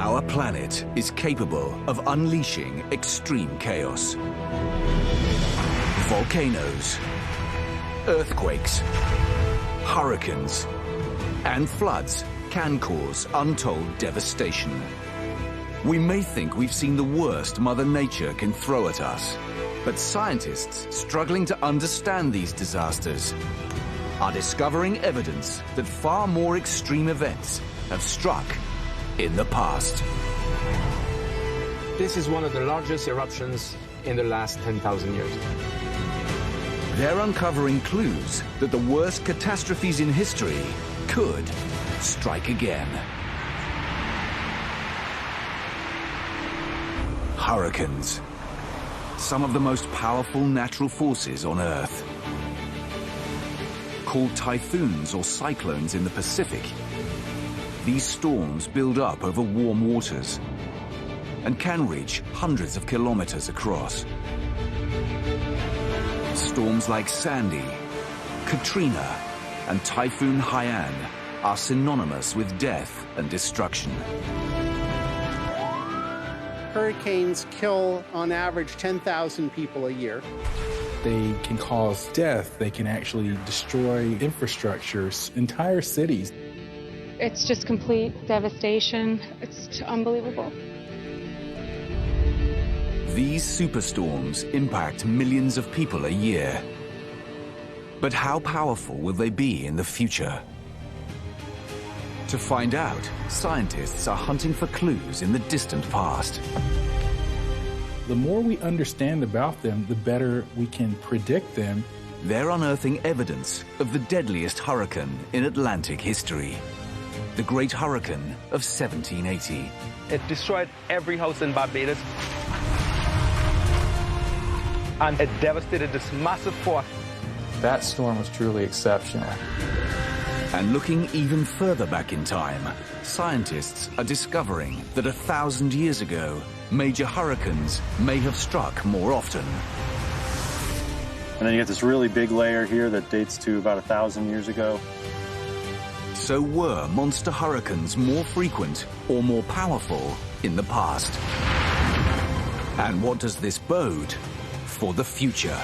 Our planet is capable of unleashing extreme chaos. Volcanoes, earthquakes, hurricanes, and floods can cause untold devastation. We may think we've seen the worst Mother Nature can throw at us, but scientists struggling to understand these disasters are discovering evidence that far more extreme events have struck in the past. This is one of the largest eruptions in the last 10,000 years. They're uncovering clues that the worst catastrophes in history could strike again. Hurricanes, some of the most powerful natural forces on Earth. Called typhoons or cyclones in the Pacific, these storms build up over warm waters and can reach hundreds of kilometers across. Storms like Sandy, Katrina, and Typhoon Haiyan are synonymous with death and destruction. Hurricanes kill, on average, 10,000 people a year. They can cause death. They can actually destroy infrastructures, entire cities. It's just complete devastation. It's unbelievable. These superstorms impact millions of people a year. But how powerful will they be in the future? To find out, scientists are hunting for clues in the distant past. The more we understand about them, the better we can predict them. They're unearthing evidence of the deadliest hurricane in Atlantic history, the Great Hurricane of 1780. It destroyed every house in Barbados. And it devastated this massive fort. That storm was truly exceptional. And looking even further back in time, scientists are discovering that 1,000 years ago, major hurricanes may have struck more often. And then you get this really big layer here that dates to about 1,000 years ago. So were monster hurricanes more frequent or more powerful in the past? And what does this bode for the future?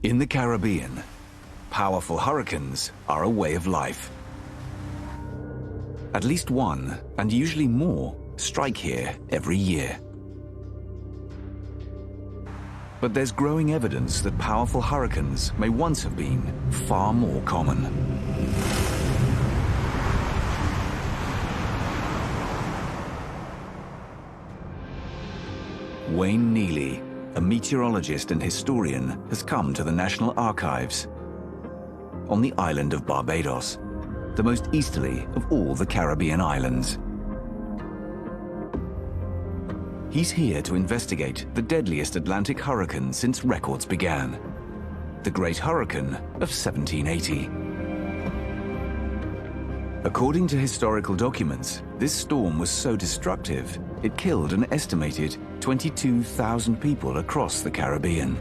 In the Caribbean, powerful hurricanes are a way of life. At least one, and usually more, strike here every year. But there's growing evidence that powerful hurricanes may once have been far more common. Wayne Neely, a meteorologist and historian, has come to the National Archives on the island of Barbados, the most easterly of all the Caribbean islands. He's here to investigate the deadliest Atlantic hurricane since records began, the Great Hurricane of 1780. According to historical documents, this storm was so destructive, it killed an estimated 22,000 people across the Caribbean.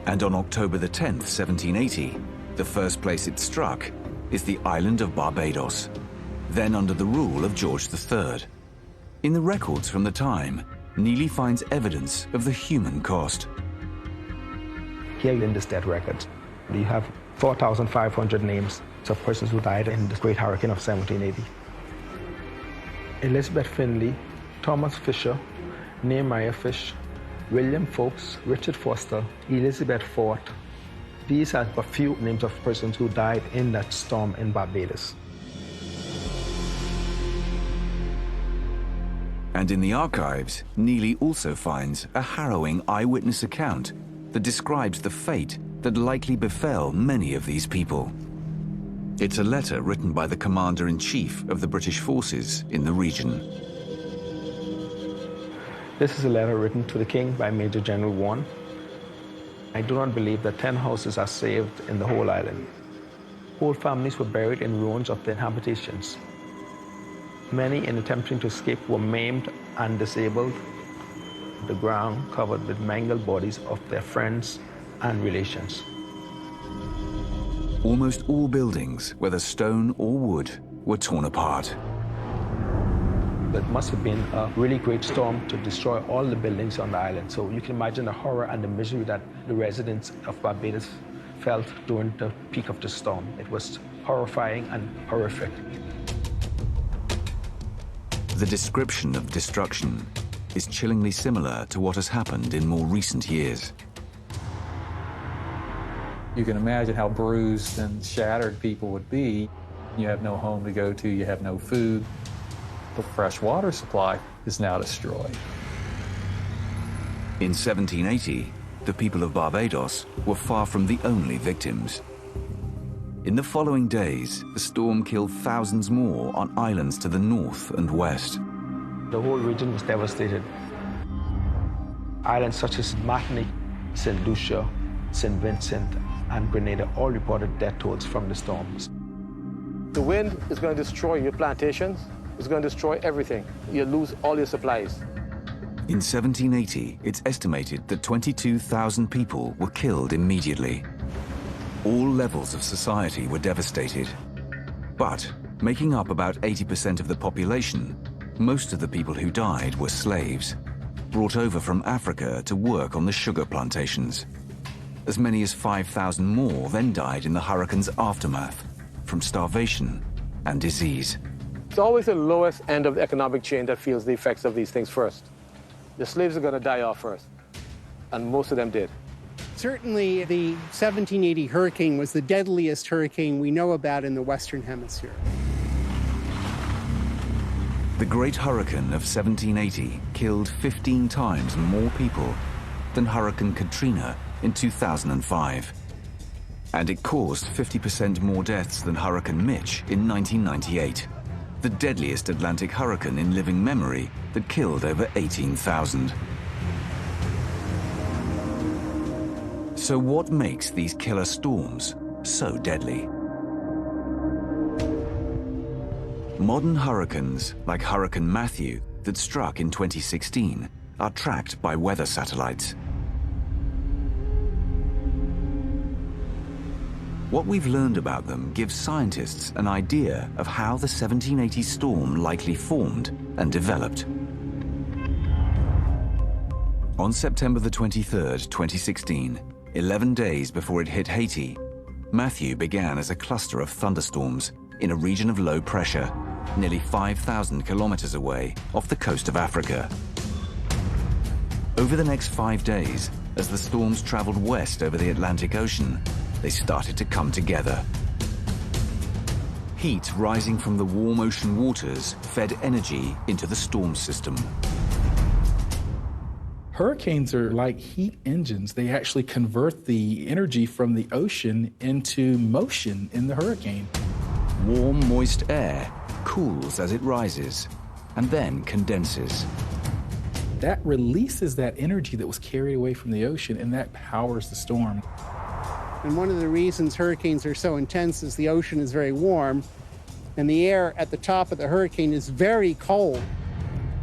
And on October the 10th, 1780, the first place it struck is the island of Barbados, then under the rule of George III. In the records from the time, Neely finds evidence of the human cost. Here in this death record, you have 4,500 names of persons who died in the Great Hurricane of 1780. Elizabeth Finley, Thomas Fisher, Nehemiah Fish, William Folks, Richard Foster, Elizabeth Fort. These are a few names of persons who died in that storm in Barbados. And in the archives, Neely also finds a harrowing eyewitness account that describes the fate that likely befell many of these people. It's a letter written by the Commander-in-Chief of the British forces in the region. This is a letter written to the King by Major General Warren. I do not believe that 10 houses are saved in the whole island. Whole families were buried in ruins of their habitations. Many, in attempting to escape, were maimed and disabled. The ground covered with mangled bodies of their friends and relations. Almost all buildings, whether stone or wood, were torn apart. That must have been a really great storm to destroy all the buildings on the island. So you can imagine the horror and the misery that the residents of Barbados felt during the peak of the storm. It was horrifying and horrific. The description of destruction is chillingly similar to what has happened in more recent years. You can imagine how bruised and shattered people would be. You have no home to go to, you have no food. The fresh water supply is now destroyed. In 1780, the people of Barbados were far from the only victims. In the following days, the storm killed thousands more on islands to the north and west. The whole region was devastated. Islands such as Martinique, St. Lucia, St. Vincent, and Grenada all reported death tolls from the storms. The wind is going to destroy your plantations. It's going to destroy everything. You'll lose all your supplies. In 1780, it's estimated that 22,000 people were killed immediately. All levels of society were devastated. But, making up about 80% of the population, most of the people who died were slaves, brought over from Africa to work on the sugar plantations. As many as 5,000 more then died in the hurricane's aftermath, from starvation and disease. It's always the lowest end of the economic chain that feels the effects of these things first. The slaves are going to die off first, and most of them did. Certainly, the 1780 hurricane was the deadliest hurricane we know about in the Western Hemisphere. The Great Hurricane of 1780 killed 15 times more people than Hurricane Katrina in 2005. And it caused 50% more deaths than Hurricane Mitch in 1998. The deadliest Atlantic hurricane in living memory that killed over 18,000. So what makes these killer storms so deadly? Modern hurricanes, like Hurricane Matthew that struck in 2016, are tracked by weather satellites. What we've learned about them gives scientists an idea of how the 1780 storm likely formed and developed. On September the 23rd, 2016, 11 days before it hit Haiti, Matthew began as a cluster of thunderstorms in a region of low pressure, nearly 5,000 kilometers away off the coast of Africa. Over the next 5 days, as the storms traveled west over the Atlantic Ocean, they started to come together. Heat rising from the warm ocean waters fed energy into the storm system. Hurricanes are like heat engines. They actually convert the energy from the ocean into motion in the hurricane. Warm, moist air cools as it rises and then condenses. That releases that energy that was carried away from the ocean, and that powers the storm. And one of the reasons hurricanes are so intense is the ocean is very warm, and the air at the top of the hurricane is very cold.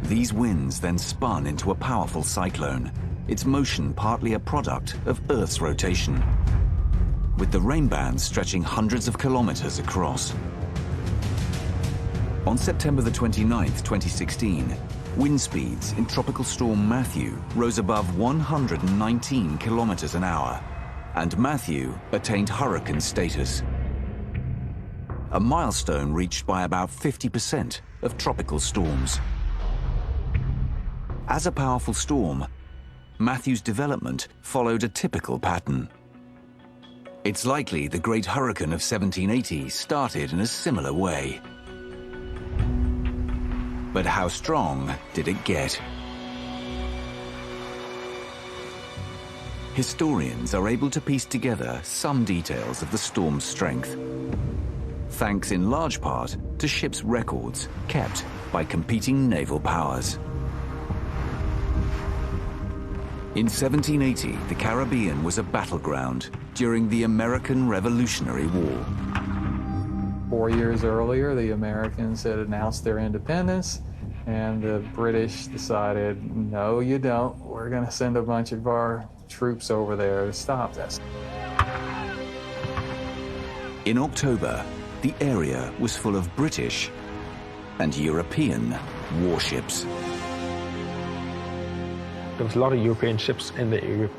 These winds then spun into a powerful cyclone, its motion partly a product of Earth's rotation, with the rain bands stretching hundreds of kilometers across. On September the 29th, 2016, wind speeds in Tropical Storm Matthew rose above 119 kilometers an hour, and Matthew attained hurricane status, a milestone reached by about 50% of tropical storms. As a powerful storm, Matthew's development followed a typical pattern. It's likely the Great Hurricane of 1780 started in a similar way. But how strong did it get? Historians are able to piece together some details of the storm's strength, thanks in large part to ships' records kept by competing naval powers. In 1780, the Caribbean was a battleground during the American Revolutionary War. 4 years earlier, the Americans had announced their independence, and the British decided, no, you don't. We're going to send a bunch of our troops over there to stop this. In October, the area was full of British and European warships. There was a lot of European ships in the area.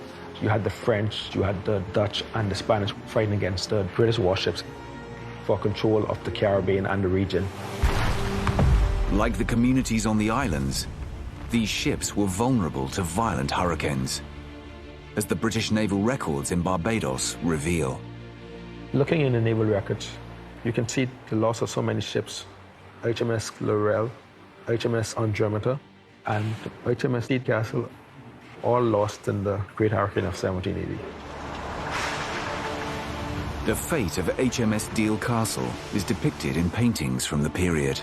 You had the French, you had the Dutch and the Spanish fighting against the British warships for control of the Caribbean and the region. Like the communities on the islands, these ships were vulnerable to violent hurricanes, as the British naval records in Barbados reveal. Looking in the naval records, you can see the loss of so many ships. HMS Laurel, HMS Andromeda, and HMS Steed Castle, all lost in the Great Hurricane of 1780. The fate of HMS Deal Castle is depicted in paintings from the period.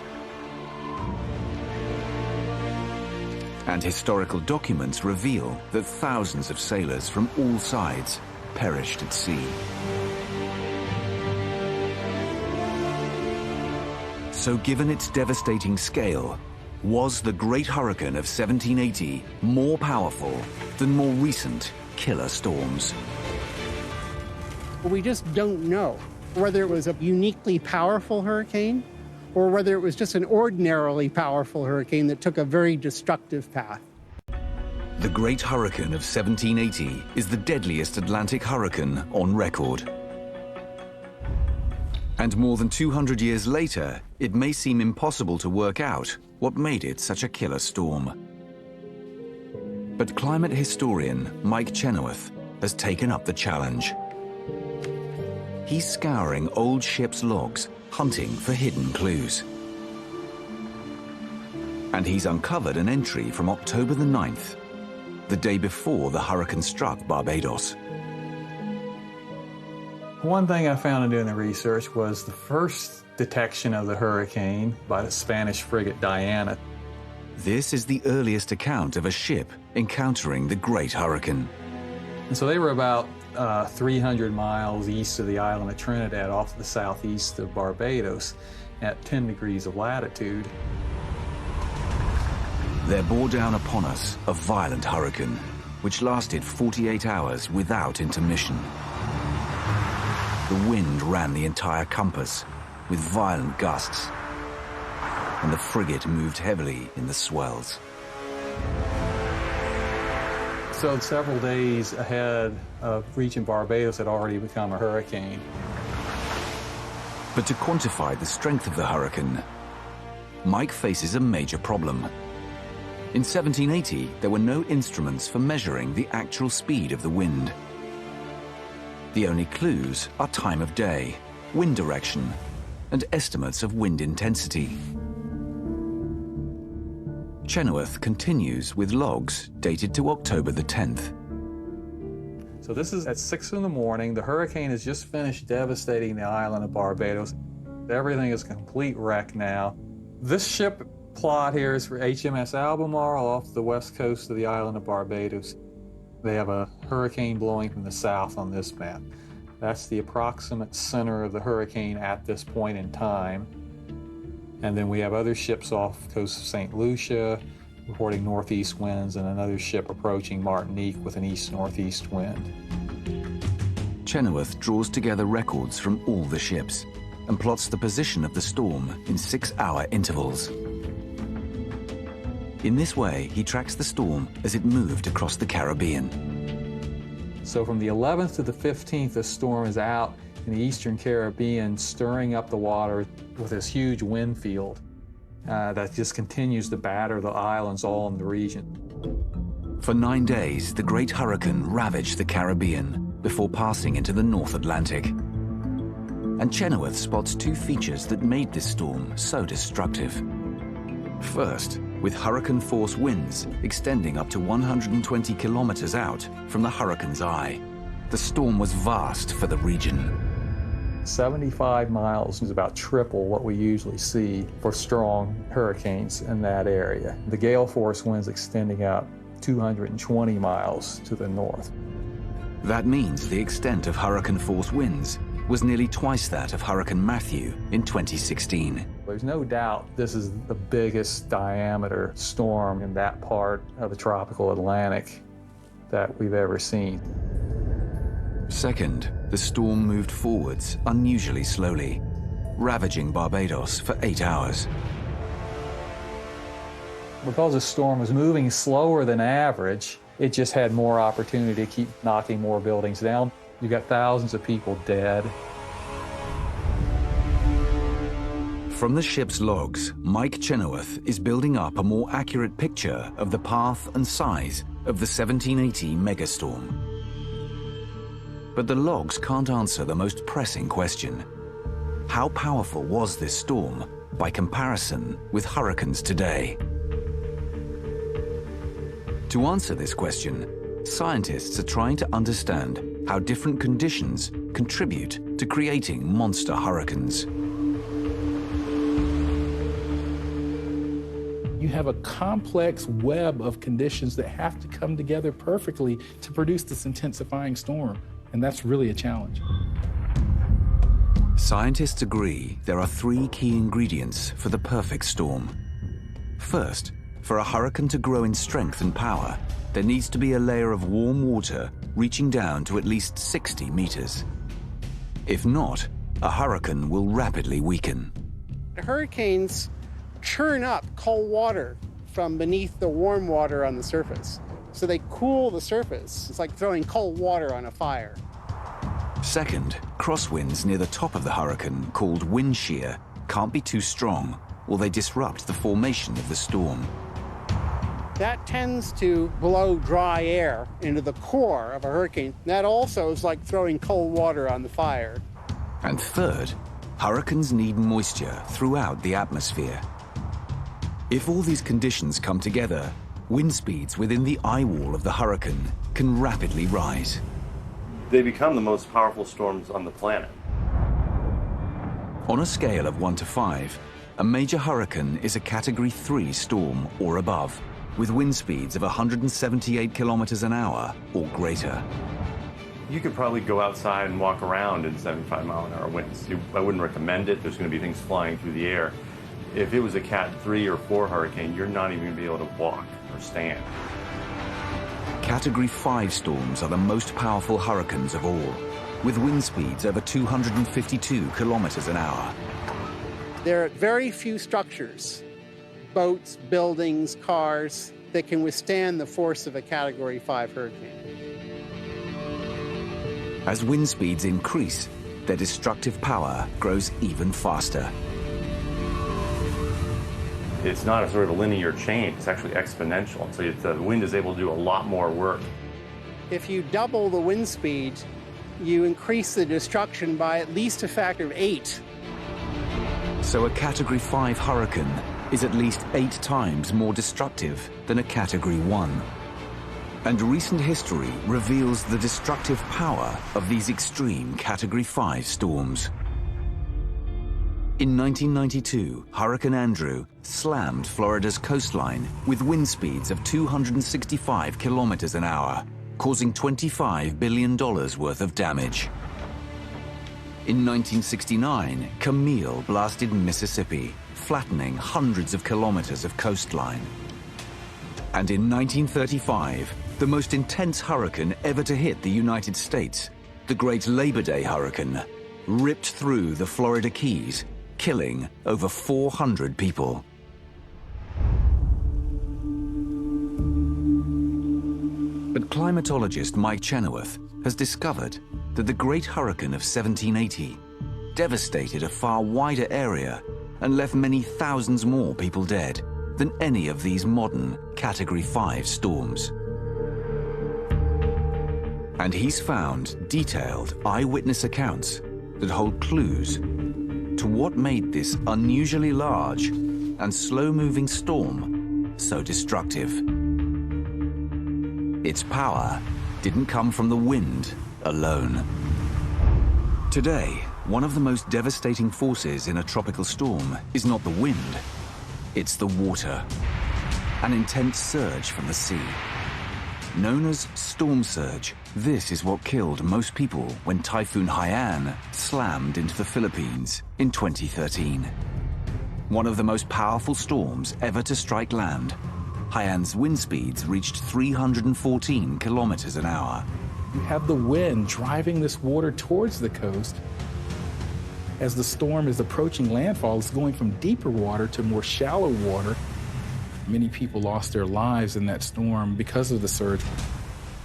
And historical documents reveal that thousands of sailors from all sides perished at sea. So given its devastating scale, was the Great Hurricane of 1780 more powerful than more recent killer storms? We just don't know whether it was a uniquely powerful hurricane or whether it was just an ordinarily powerful hurricane that took a very destructive path. The Great Hurricane of 1780 is the deadliest Atlantic hurricane on record. And more than 200 years later, it may seem impossible to work out what made it such a killer storm. But climate historian Mike Chenoweth has taken up the challenge. He's scouring old ships' logs, hunting for hidden clues. And he's uncovered an entry from October the 9th, the day before the hurricane struck Barbados. One thing I found in doing the research was the first detection of the hurricane by the Spanish frigate Diana. This is the earliest account of a ship encountering the Great Hurricane. And so they were about 300 miles east of the island of Trinidad, off to the southeast of Barbados, at 10 degrees of latitude. There bore down upon us a violent hurricane, which lasted 48 hours without intermission. The wind ran the entire compass with violent gusts, and the frigate moved heavily in the swells. So several days ahead of reaching Barbados had already become a hurricane. But to quantify the strength of the hurricane, Mike faces a major problem. In 1780, there were no instruments for measuring the actual speed of the wind. The only clues are time of day, wind direction, and estimates of wind intensity. Chenoweth continues with logs dated to October the 10th. So this is at 6 in the morning. The hurricane has just finished devastating the island of Barbados. Everything is a complete wreck now. This ship plot here is for HMS Albemarle off the west coast of the island of Barbados. They have a hurricane blowing from the south on this map. That's the approximate center of the hurricane at this point in time. And then we have other ships off the coast of St. Lucia reporting northeast winds, and another ship approaching Martinique with an east-northeast wind. Chenoweth draws together records from all the ships and plots the position of the storm in 6-hour intervals. In this way, he tracks the storm as it moved across the Caribbean. So from the 11th to the 15th, the storm is out in the eastern Caribbean, stirring up the water with this huge wind field that just continues to batter the islands all in the region. For 9 days, the Great Hurricane ravaged the Caribbean before passing into the North Atlantic. And Chenoweth spots two features that made this storm so destructive. First, with hurricane-force winds extending up to 120 kilometers out from the hurricane's eye, the storm was vast for the region. 75 miles is about triple what we usually see for strong hurricanes in that area. The gale force winds extending out 220 miles to the north. That means the extent of hurricane-force winds was nearly twice that of Hurricane Matthew in 2016. There's no doubt this is the biggest diameter storm in that part of the tropical Atlantic that we've ever seen. Second, the storm moved forwards unusually slowly, ravaging Barbados for 8 hours. Because the storm was moving slower than average, it just had more opportunity to keep knocking more buildings down. You got thousands of people dead. From the ship's logs, Mike Chenoweth is building up a more accurate picture of the path and size of the 1780 megastorm. But the logs can't answer the most pressing question. How powerful was this storm by comparison with hurricanes today? To answer this question, scientists are trying to understand how different conditions contribute to creating monster hurricanes. You have a complex web of conditions that have to come together perfectly to produce this intensifying storm, and that's really a challenge. Scientists agree there are 3 key ingredients for the perfect storm. First, for a hurricane to grow in strength and power, there needs to be a layer of warm water reaching down to at least 60 meters. If not, a hurricane will rapidly weaken. Hurricanes churn up cold water from beneath the warm water on the surface. So they cool the surface. It's like throwing cold water on a fire. Second, crosswinds near the top of the hurricane, called wind shear, can't be too strong, or they disrupt the formation of the storm. That tends to blow dry air into the core of a hurricane. That also is like throwing cold water on the fire. And third, hurricanes need moisture throughout the atmosphere. If all these conditions come together, wind speeds within the eye wall of the hurricane can rapidly rise. They become the most powerful storms on the planet. On a scale of 1 to 5, a major hurricane is a Category 3 storm or above, with wind speeds of 178 kilometers an hour or greater. You could probably go outside and walk around in 75-mile-an-hour winds. I wouldn't recommend it. There's going to be things flying through the air. If it was a Cat 3 or 4 hurricane, you're not even going to be able to walk or stand. Category 5 storms are the most powerful hurricanes of all, with wind speeds over 252 kilometers an hour. There are very few structures, boats, buildings, cars, that can withstand the force of a Category 5 hurricane. As wind speeds increase, their destructive power grows even faster. It's not a sort of a linear change, it's actually exponential. So the wind is able to do a lot more work. If you double the wind speed, you increase the destruction by at least a factor of 8. So a Category 5 hurricane is at least 8 times more destructive than a Category 1. And recent history reveals the destructive power of these extreme Category 5 storms. In 1992, Hurricane Andrew slammed Florida's coastline with wind speeds of 265 kilometers an hour, causing $25 billion worth of damage. In 1969, Camille blasted Mississippi, flattening hundreds of kilometers of coastline. And in 1935, the most intense hurricane ever to hit the United States, the Great Labor Day Hurricane, ripped through the Florida Keys, killing over 400 people. But climatologist Mike Chenoweth has discovered that the Great Hurricane of 1780 devastated a far wider area and left many thousands more people dead than any of these modern Category 5 storms. And he's found detailed eyewitness accounts that hold clues to what made this unusually large and slow-moving storm so destructive. Its power didn't come from the wind alone. Today, one of the most devastating forces in a tropical storm is not the wind, it's the water, an intense surge from the sea. Known as storm surge, this is what killed most people when Typhoon Haiyan slammed into the Philippines in 2013. One of the most powerful storms ever to strike land, Haiyan's wind speeds reached 314 kilometers an hour, You have the wind driving this water towards the coast. As the storm is approaching landfall, it's going from deeper water to more shallow water. Many people lost their lives in that storm because of the surge.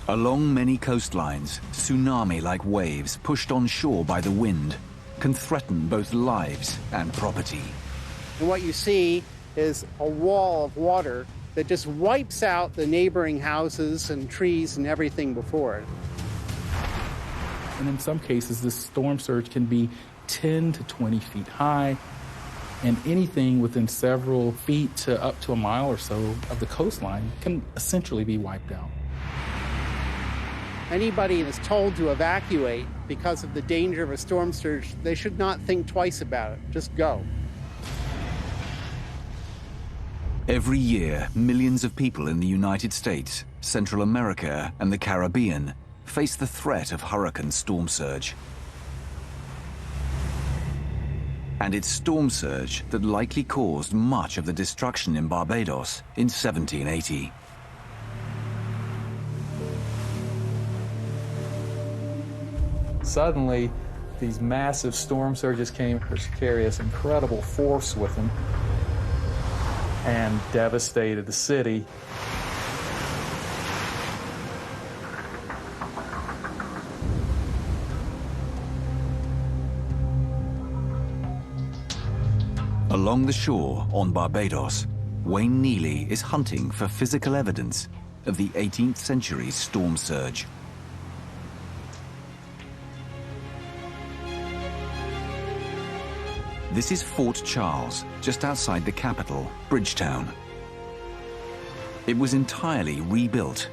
Along many coastlines, tsunami-like waves pushed on shore by the wind can threaten both lives and property. And what you see is a wall of water that just wipes out the neighboring houses and trees and everything before it. And in some cases, this storm surge can be 10 to 20 feet high, and anything within several feet to up to a mile or so of the coastline can essentially be wiped out. Anybody that's told to evacuate because of the danger of a storm surge, they should not think twice about it. Just go. Every year, millions of people in the United States, Central America, and the Caribbean face the threat of hurricane storm surge. And it's storm surge that likely caused much of the destruction in Barbados in 1780. Suddenly, these massive storm surges came, which carry this incredible force with them, and devastated the city. Along the shore on Barbados, Wayne Neely is hunting for physical evidence of the 18th century's storm surge. This is Fort Charles, just outside the capital, Bridgetown. It was entirely rebuilt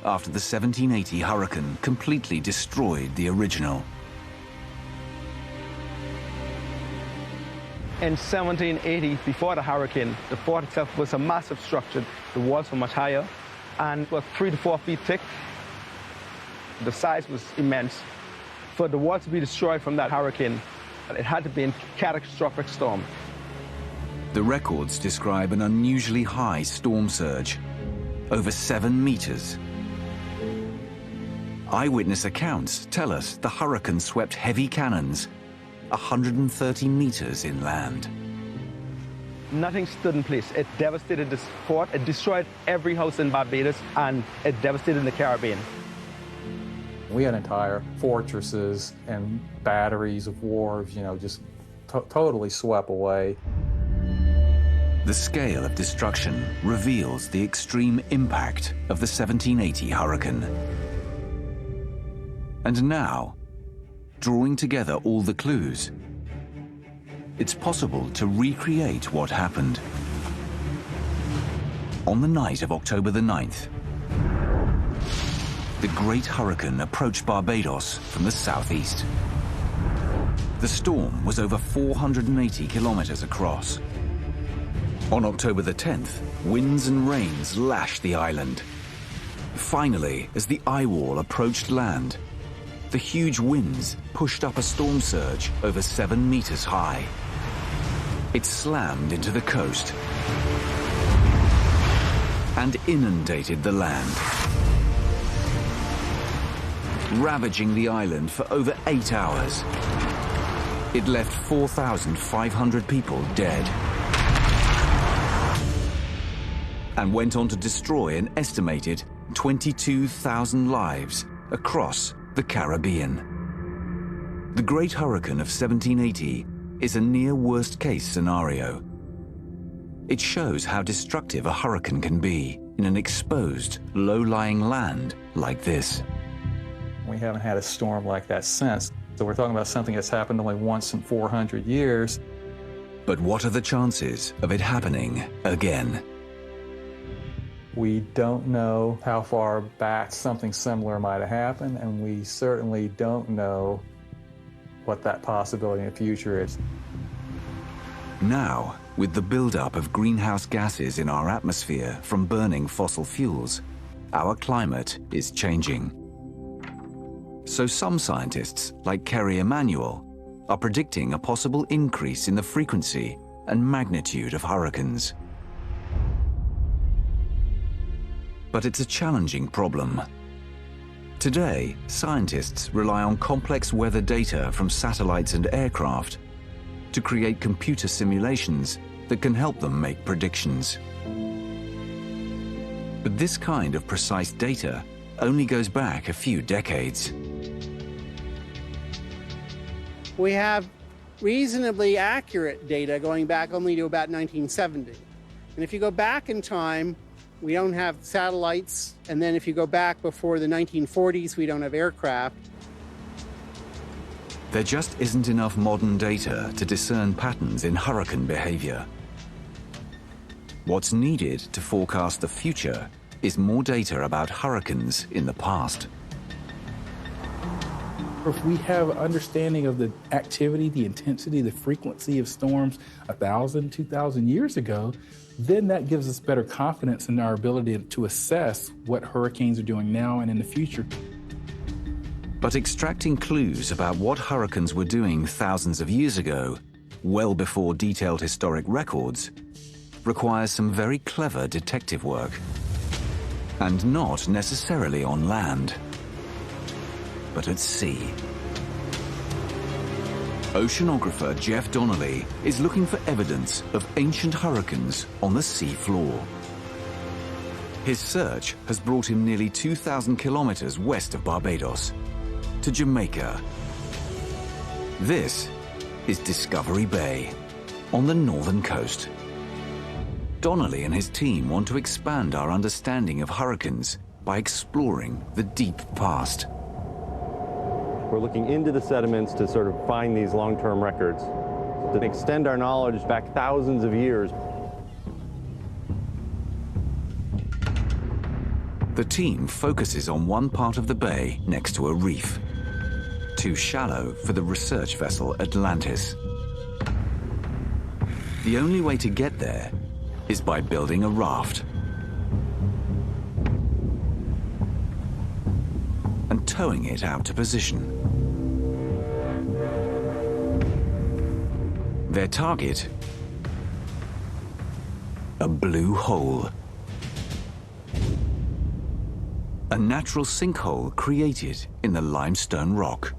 after the 1780 hurricane completely destroyed the original. In 1780, before the hurricane, the fort itself was a massive structure. The walls were much higher and was 3 to 4 feet thick. The size was immense. For the walls to be destroyed from that hurricane, it had to be a catastrophic storm. The records describe an unusually high storm surge, over 7 meters. Eyewitness accounts tell us the hurricane swept heavy cannons 130 meters inland. Nothing stood in place. It devastated this fort. It destroyed every house in Barbados, and it devastated the Caribbean. We had entire fortresses and batteries of wharves, just totally swept away. The scale of destruction reveals the extreme impact of the 1780 hurricane. And now, drawing together all the clues, it's possible to recreate what happened. On the night of October the 9th, the Great Hurricane approached Barbados from the southeast. The storm was over 480 kilometers across. On October the 10th, winds and rains lashed the island. Finally, as the eye wall approached land, the huge winds pushed up a storm surge over 7 meters high. It slammed into the coast and inundated the land, ravaging the island for over 8 hours. It left 4,500 people dead and went on to destroy an estimated 22,000 lives across the Caribbean. The Great Hurricane of 1780 is a near worst-case scenario. It shows how destructive a hurricane can be in an exposed, low-lying land like this. We haven't had a storm like that since. So we're talking about something that's happened only once in 400 years. But what are the chances of it happening again? We don't know how far back something similar might have happened, and we certainly don't know what that possibility in the future is. Now, with the buildup of greenhouse gases in our atmosphere from burning fossil fuels, our climate is changing. So some scientists, like Kerry Emanuel, are predicting a possible increase in the frequency and magnitude of hurricanes. But it's a challenging problem. Today, scientists rely on complex weather data from satellites and aircraft to create computer simulations that can help them make predictions. But this kind of precise data only goes back a few decades. We have reasonably accurate data going back only to about 1970. And if you go back in time, we don't have satellites. And then if you go back before the 1940s, we don't have aircraft. There just isn't enough modern data to discern patterns in hurricane behavior. What's needed to forecast the future is more data about hurricanes in the past. If we have understanding of the activity, the intensity, the frequency of storms 1,000, 2,000 years ago, then that gives us better confidence in our ability to assess what hurricanes are doing now and in the future. But extracting clues about what hurricanes were doing thousands of years ago, well before detailed historic records, requires some very clever detective work. And not necessarily on land, but at sea. Oceanographer Jeff Donnelly is looking for evidence of ancient hurricanes on the sea floor. His search has brought him nearly 2,000 kilometers west of Barbados, to Jamaica. This is Discovery Bay, on the northern coast. Donnelly and his team want to expand our understanding of hurricanes by exploring the deep past. We're looking into the sediments to sort of find these long-term records, to extend our knowledge back thousands of years. The team focuses on one part of the bay next to a reef, too shallow for the research vessel Atlantis. The only way to get there is by building a raft and towing it out to position. Their target, a blue hole. A natural sinkhole created in the limestone rock.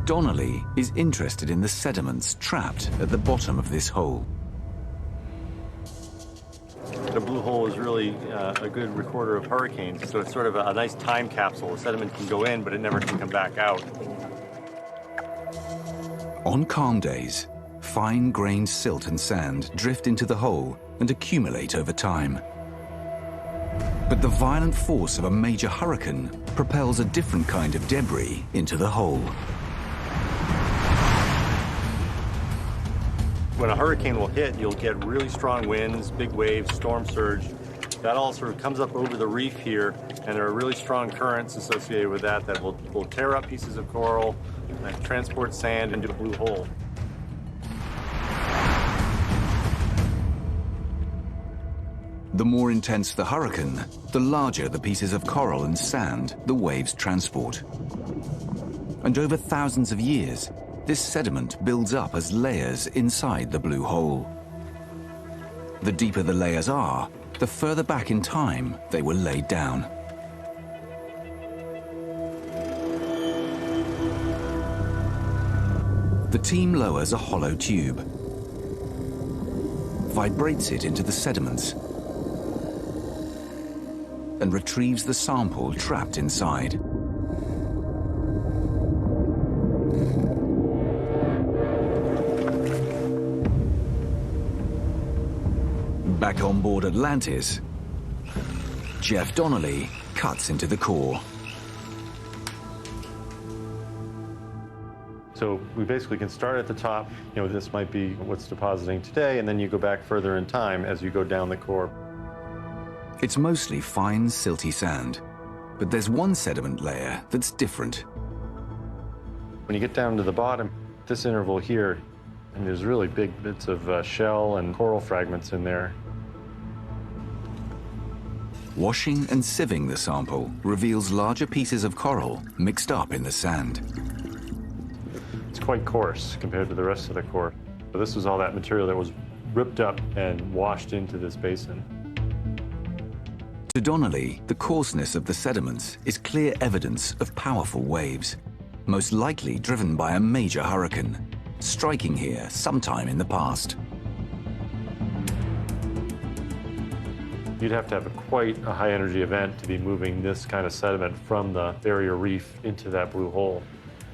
Donnelly is interested in the sediments trapped at the bottom of this hole. The blue hole is really a good recorder of hurricanes, so it's sort of a nice time capsule. The sediment can go in, but it never can come back out. On calm days, fine-grained silt and sand drift into the hole and accumulate over time. But the violent force of a major hurricane propels a different kind of debris into the hole. When a hurricane will hit, you'll get really strong winds, big waves, storm surge. That all sort of comes up over the reef here, and there are really strong currents associated with that that will tear up pieces of coral and transport sand into the blue hole. The more intense the hurricane, the larger the pieces of coral and sand the waves transport. And over thousands of years, this sediment builds up as layers inside the blue hole. The deeper the layers are, the further back in time they were laid down. The team lowers a hollow tube, vibrates it into the sediments, and retrieves the sample trapped inside. Back on board Atlantis, Jeff Donnelly cuts into the core. So we basically can start at the top. You know, this might be what's depositing today, and then you go back further in time as you go down the core. It's mostly fine, silty sand, but there's one sediment layer that's different. When you get down to the bottom, this interval here, and there's really big bits of shell and coral fragments in there. Washing and sieving the sample reveals larger pieces of coral mixed up in the sand. It's quite coarse compared to the rest of the core. So this was all that material that was ripped up and washed into this basin. To Donnelly, the coarseness of the sediments is clear evidence of powerful waves, most likely driven by a major hurricane, striking here sometime in the past. You'd have to have quite a high-energy event to be moving this kind of sediment from the barrier reef into that blue hole.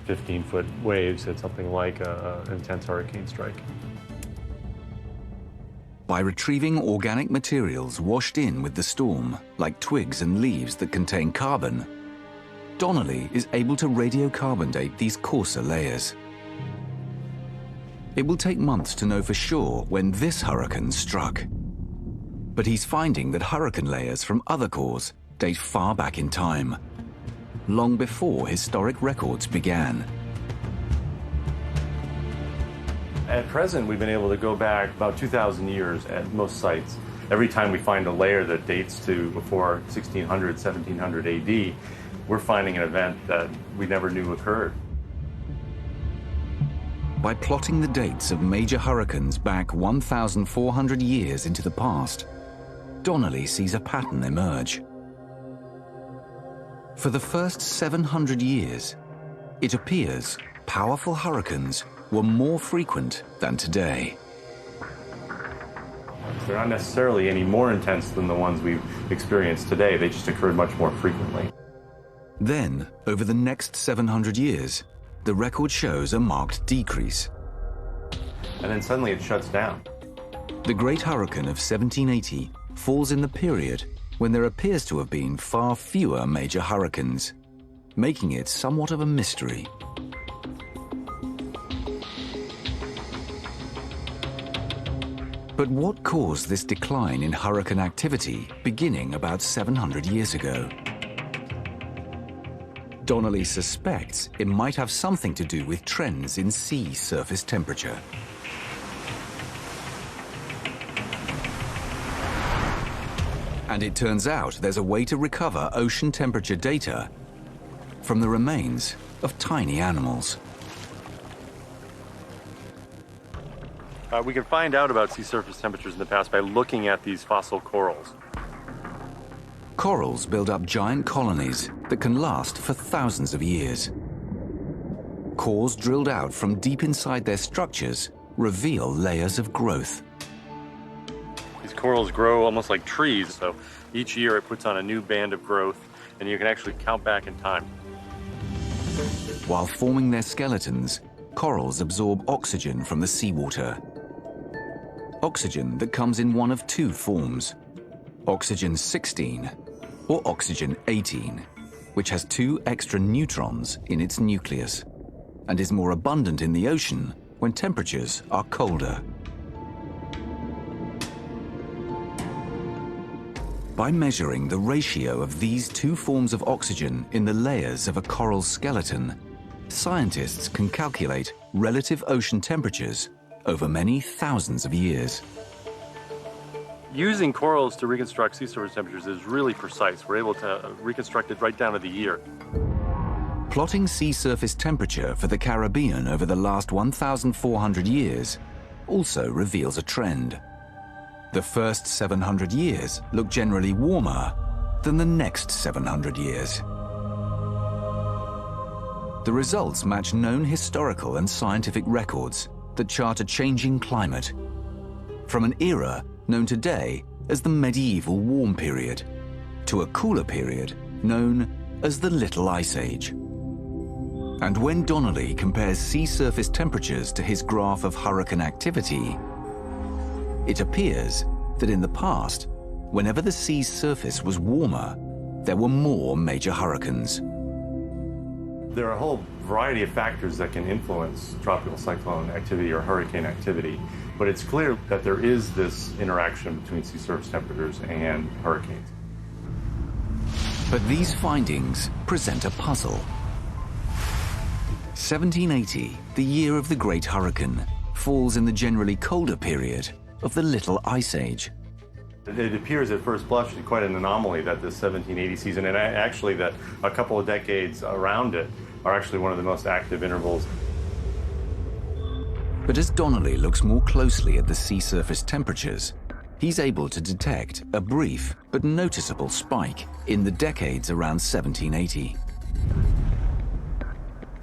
15-foot waves at something like an intense hurricane strike. By retrieving organic materials washed in with the storm, like twigs and leaves that contain carbon, Donnelly is able to radiocarbon date these coarser layers. It will take months to know for sure when this hurricane struck. But he's finding that hurricane layers from other cores date far back in time, long before historic records began. At present, we've been able to go back about 2,000 years at most sites. Every time we find a layer that dates to before 1600, 1700 AD, we're finding an event that we never knew occurred. By plotting the dates of major hurricanes back 1,400 years into the past, Donnelly sees a pattern emerge. For the first 700 years, it appears powerful hurricanes were more frequent than today. They're not necessarily any more intense than the ones we've experienced today. They just occurred much more frequently. Then, over the next 700 years, the record shows a marked decrease. And then suddenly it shuts down. The Great Hurricane of 1780 falls in the period when there appears to have been far fewer major hurricanes, making it somewhat of a mystery. But what caused this decline in hurricane activity beginning about 700 years ago? Donnelly suspects it might have something to do with trends in sea surface temperature. And it turns out there's a way to recover ocean temperature data from the remains of tiny animals. We can find out about sea surface temperatures in the past by looking at these fossil corals. Corals build up giant colonies that can last for thousands of years. Cores drilled out from deep inside their structures reveal layers of growth. These corals grow almost like trees, so each year it puts on a new band of growth, and you can actually count back in time. While forming their skeletons, corals absorb oxygen from the seawater. Oxygen that comes in one of two forms, oxygen-16 or oxygen-18, which has two extra neutrons in its nucleus and is more abundant in the ocean when temperatures are colder. By measuring the ratio of these two forms of oxygen in the layers of a coral's skeleton, scientists can calculate relative ocean temperatures over many thousands of years. Using corals to reconstruct sea surface temperatures is really precise. We're able to reconstruct it right down to the year. Plotting sea surface temperature for the Caribbean over the last 1,400 years also reveals a trend. The first 700 years look generally warmer than the next 700 years. The results match known historical and scientific records that chart a changing climate, from an era known today as the medieval warm period to a cooler period known as the Little Ice Age. And when Donnelly compares sea surface temperatures to his graph of hurricane activity, it appears that in the past, whenever the sea's surface was warmer, there were more major hurricanes. There are a whole variety of factors that can influence tropical cyclone activity or hurricane activity, but it's clear that there is this interaction between sea surface temperatures and hurricanes. But these findings present a puzzle. 1780, the year of the Great Hurricane, falls in the generally colder period of the Little Ice Age. It appears at first blush quite an anomaly that this 1780 season, and actually that a couple of decades around it, are actually one of the most active intervals. But as Donnelly looks more closely at the sea surface temperatures, he's able to detect a brief but noticeable spike in the decades around 1780.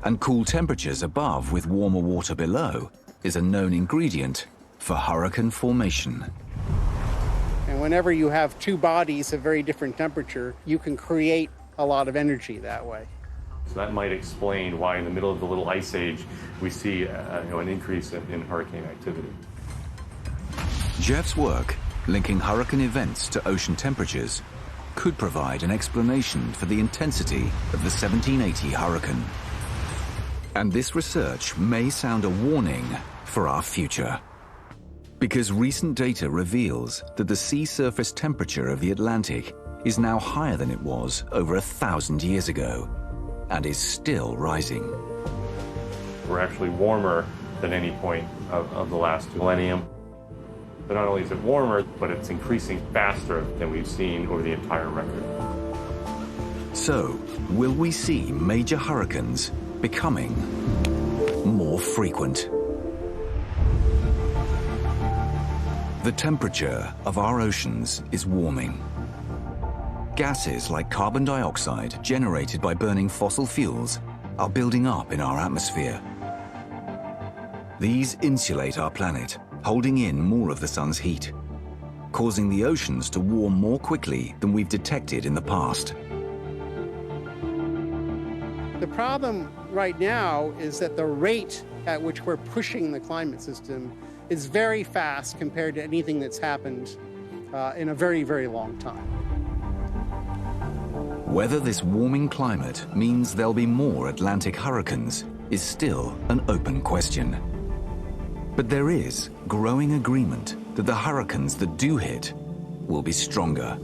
And cool temperatures above with warmer water below is a known ingredient for hurricane formation. And whenever you have two bodies of very different temperature, you can create a lot of energy that way. So that might explain why in the middle of the little ice age we see an increase in hurricane activity. Jeff's work, linking hurricane events to ocean temperatures, could provide an explanation for the intensity of the 1780 hurricane. And this research may sound a warning for our future. Because recent data reveals that the sea surface temperature of the Atlantic is now higher than it was over 1,000 years ago, and is still rising. We're actually warmer than any point of the last millennium. But not only is it warmer, but it's increasing faster than we've seen over the entire record. So, will we see major hurricanes becoming more frequent? The temperature of our oceans is warming. Gases like carbon dioxide generated by burning fossil fuels are building up in our atmosphere. These insulate our planet, holding in more of the sun's heat, causing the oceans to warm more quickly than we've detected in the past. The problem right now is that the rate at which we're pushing the climate system is very fast compared to anything that's happened in a very, very long time. Whether this warming climate means there'll be more Atlantic hurricanes is still an open question. But there is growing agreement that the hurricanes that do hit will be stronger.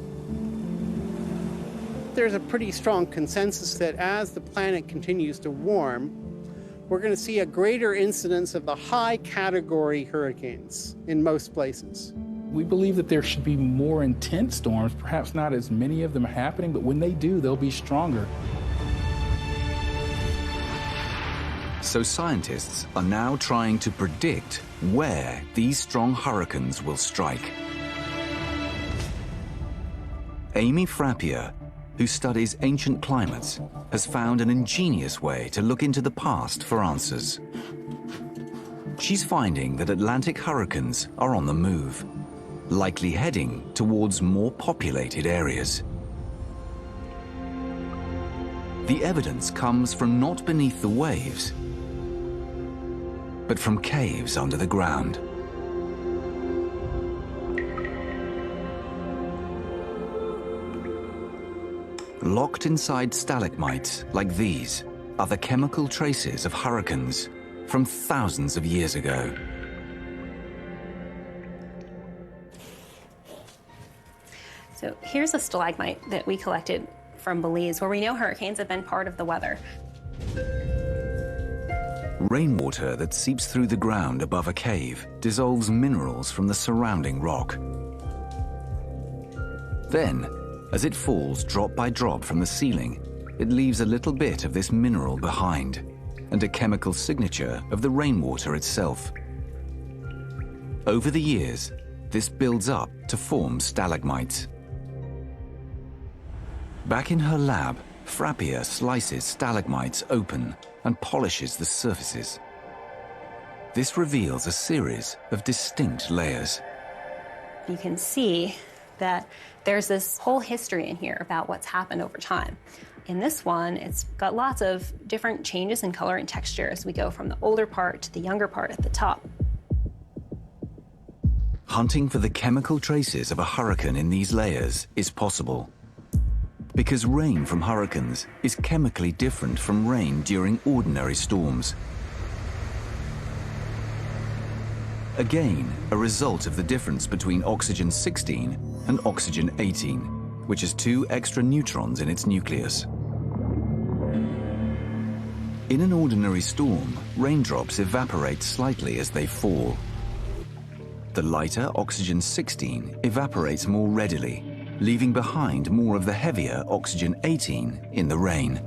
There's a pretty strong consensus that as the planet continues to warm, we're going to see a greater incidence of the high category hurricanes in most places. We believe that there should be more intense storms, perhaps not as many of them happening, but when they do, they'll be stronger. So scientists are now trying to predict where these strong hurricanes will strike. Amy Frappier, who studies ancient climates, has found an ingenious way to look into the past for answers. She's finding that Atlantic hurricanes are on the move, likely heading towards more populated areas. The evidence comes from not beneath the waves, but from caves under the ground. Locked inside stalagmites like these are the chemical traces of hurricanes from thousands of years ago. So here's a stalagmite that we collected from Belize, where we know hurricanes have been part of the weather. Rainwater that seeps through the ground above a cave dissolves minerals from the surrounding rock. Then, as it falls drop by drop from the ceiling, it leaves a little bit of this mineral behind, and a chemical signature of the rainwater itself. Over the years, this builds up to form stalagmites. Back in her lab, Frappier slices stalagmites open and polishes the surfaces. This reveals a series of distinct layers. You can see that there's this whole history in here about what's happened over time. In this one, it's got lots of different changes in color and texture as we go from the older part to the younger part at the top. Hunting for the chemical traces of a hurricane in these layers is possible, because rain from hurricanes is chemically different from rain during ordinary storms. Again, a result of the difference between oxygen-16 and oxygen-18, which has 2 extra neutrons in its nucleus. In an ordinary storm, raindrops evaporate slightly as they fall. The lighter oxygen-16 evaporates more readily, leaving behind more of the heavier oxygen-18 in the rain.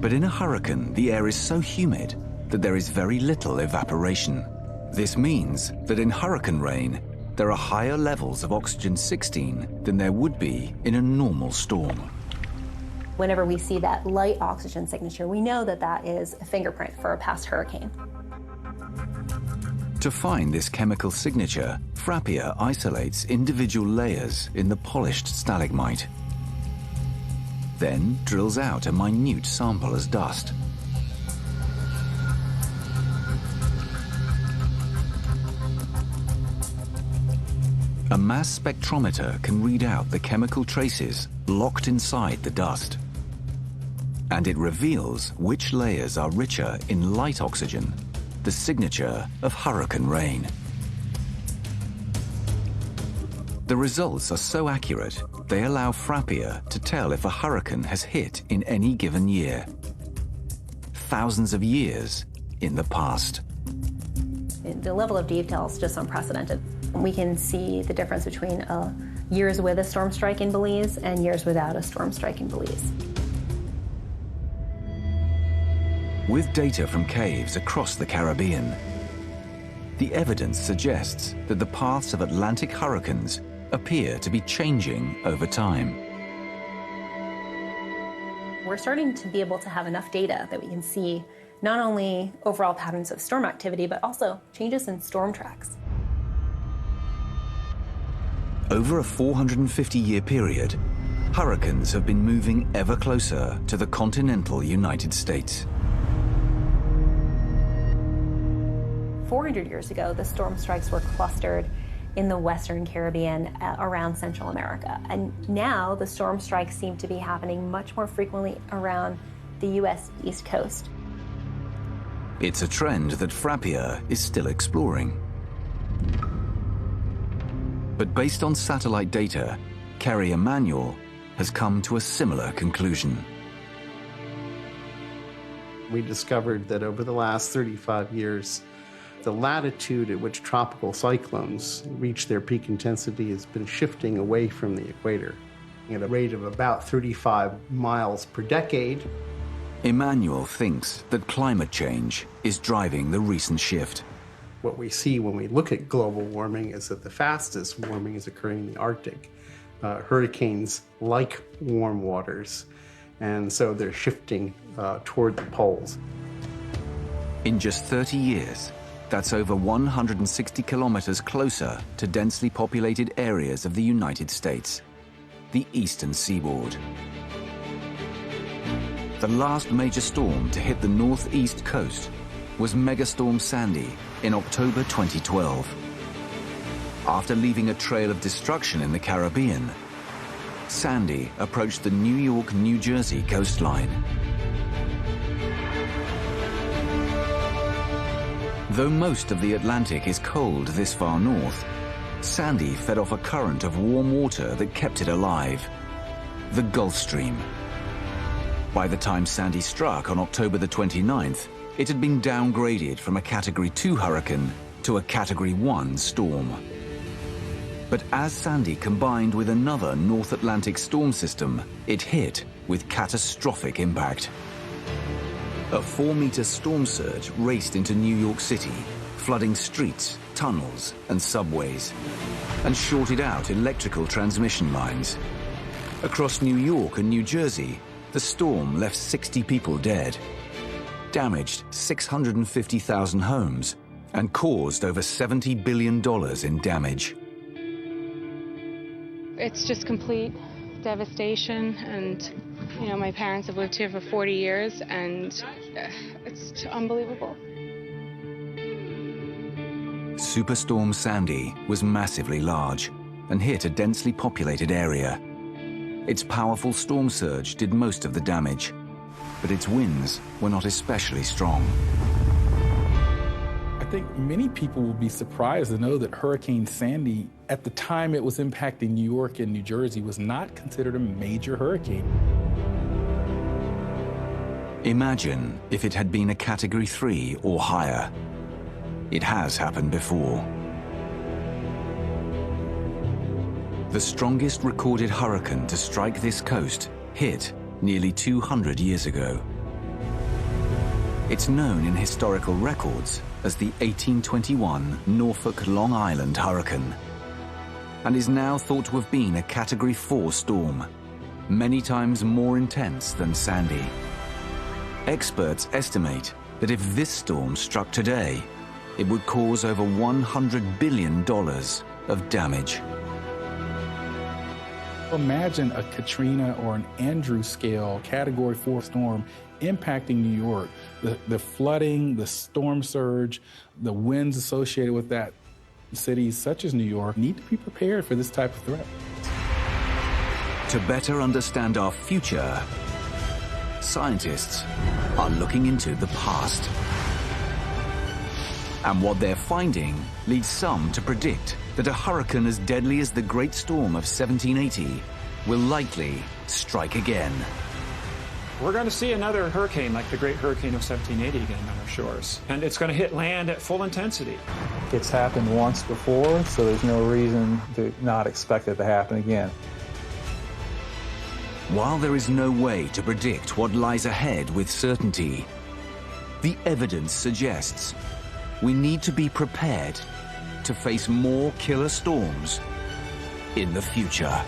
But in a hurricane, the air is so humid that there is very little evaporation. This means that in hurricane rain, there are higher levels of oxygen-16 than there would be in a normal storm. Whenever we see that light oxygen signature, we know that that is a fingerprint for a past hurricane. To find this chemical signature, Frappier isolates individual layers in the polished stalagmite, then drills out a minute sample as dust. A mass spectrometer can read out the chemical traces locked inside the dust, and it reveals which layers are richer in light oxygen, the signature of hurricane rain. The results are so accurate, they allow Frappier to tell if a hurricane has hit in any given year, thousands of years in the past. The level of detail is just unprecedented. We can see the difference between years with a storm strike in Belize and years without a storm strike in Belize. With data from caves across the Caribbean, the evidence suggests that the paths of Atlantic hurricanes appear to be changing over time. We're starting to be able to have enough data that we can see not only overall patterns of storm activity, but also changes in storm tracks. Over a 450-year period, hurricanes have been moving ever closer to the continental United States. 400 years ago, the storm strikes were clustered in the Western Caribbean around Central America. And now the storm strikes seem to be happening much more frequently around the US East Coast. It's a trend that Frappier is still exploring. But based on satellite data, Kerry Emanuel has come to a similar conclusion. We discovered that over the last 35 years, the latitude at which tropical cyclones reach their peak intensity has been shifting away from the equator at a rate of about 35 miles per decade. Emanuel thinks that climate change is driving the recent shift. What we see when we look at global warming is that the fastest warming is occurring in the Arctic. Hurricanes like warm waters, and so they're shifting toward the poles. In just 30 years, that's over 160 kilometers closer to densely populated areas of the United States, the eastern seaboard. The last major storm to hit the northeast coast was Megastorm Sandy in October 2012. After leaving a trail of destruction in the Caribbean, Sandy approached the New York, New Jersey coastline. Though most of the Atlantic is cold this far north, Sandy fed off a current of warm water that kept it alive, the Gulf Stream. By the time Sandy struck on October the 29th, it had been downgraded from a Category 2 hurricane to a Category 1 storm. But as Sandy combined with another North Atlantic storm system, it hit with catastrophic impact. A 4-meter storm surge raced into New York City, flooding streets, tunnels, and subways, and shorted out electrical transmission lines. Across New York and New Jersey, the storm left 60 people dead, damaged 650,000 homes, and caused over $70 billion in damage. It's just complete devastation, and my parents have lived here for 40 years, and it's unbelievable. Superstorm Sandy was massively large and hit a densely populated area. Its powerful storm surge did most of the damage, but its winds were not especially strong. I think many people will be surprised to know that Hurricane Sandy, at the time it was impacting New York and New Jersey, was not considered a major hurricane. Imagine if it had been a Category 3 or higher. It has happened before. The strongest recorded hurricane to strike this coast hit nearly 200 years ago. It's known in historical records as the 1821 Norfolk Long Island hurricane, and is now thought to have been a Category 4 storm, many times more intense than Sandy. Experts estimate that if this storm struck today, it would cause over $100 billion of damage. Imagine a Katrina or an Andrew scale Category 4 storm impacting New York. The flooding, the storm surge, the winds associated with that. Cities such as New York need to be prepared for this type of threat. To better understand our future, scientists are looking into the past. And what they're finding leads some to predict that a hurricane as deadly as the Great Storm of 1780 will likely strike again. We're going to see another hurricane like the Great Hurricane of 1780 again on our shores. And it's going to hit land at full intensity. It's happened once before, so there's no reason to not expect it to happen again. While there is no way to predict what lies ahead with certainty, the evidence suggests we need to be prepared to face more killer storms in the future.